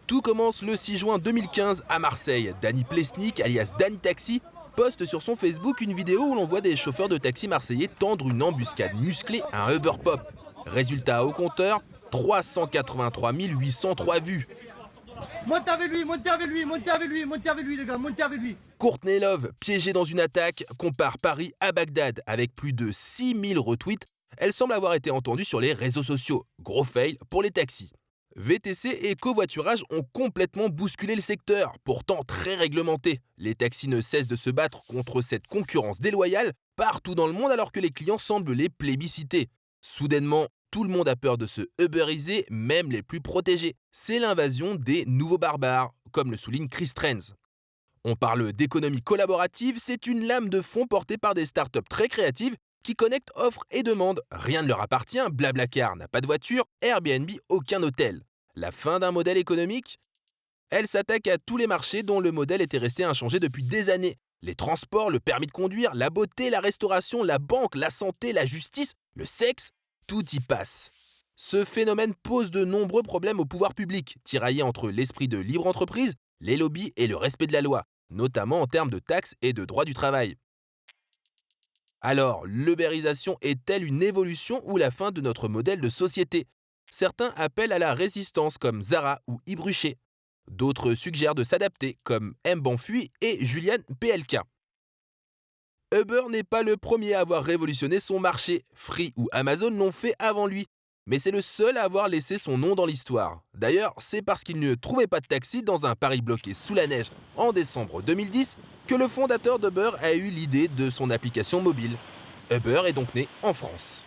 Tout commence le 6 juin 2015 à Marseille. Danny Plesnik, alias Danny Taxi, poste sur son Facebook une vidéo où l'on voit des chauffeurs de taxi marseillais tendre une embuscade musclée à un Uber Pop. Résultat au compteur, 383 803 vues. Montez avec lui, montez avec lui, montez avec lui, montez avec lui les gars, montez avec lui. Courtney Love, piégée dans une attaque, compare Paris à Bagdad avec plus de 6000 retweets. Elle semble avoir été entendue sur les réseaux sociaux. Gros fail pour les taxis. VTC et covoiturage ont complètement bousculé le secteur, pourtant très réglementé. Les taxis ne cessent de se battre contre cette concurrence déloyale partout dans le monde alors que les clients semblent les plébisciter. Soudainement, tout le monde a peur de se uberiser, même les plus protégés. C'est l'invasion des nouveaux barbares, comme le souligne Chris Trends. On parle d'économie collaborative, c'est une lame de fond portée par des startups très créatives qui connectent offre et demande. Rien ne leur appartient, Blablacar n'a pas de voiture, Airbnb aucun hôtel. La fin d'un modèle économique? Elle s'attaque à tous les marchés dont le modèle était resté inchangé depuis des années. Les transports, le permis de conduire, la beauté, la restauration, la banque, la santé, la justice, le sexe, tout y passe. Ce phénomène pose de nombreux problèmes au pouvoir public, tiraillé entre l'esprit de libre entreprise, les lobbies et le respect de la loi, notamment en termes de taxes et de droit du travail. Alors, l'ubérisation est-elle une évolution ou la fin de notre modèle de société? Certains appellent à la résistance comme Zara ou Ibruchet. D'autres suggèrent de s'adapter comme M. Banfuy et Juliane PLK. Uber n'est pas le premier à avoir révolutionné son marché. Free ou Amazon l'ont fait avant lui. Mais c'est le seul à avoir laissé son nom dans l'histoire. D'ailleurs, c'est parce qu'il ne trouvait pas de taxi dans un Paris bloqué sous la neige en décembre 2010 que le fondateur d'Uber a eu l'idée de son application mobile. Uber est donc né en France.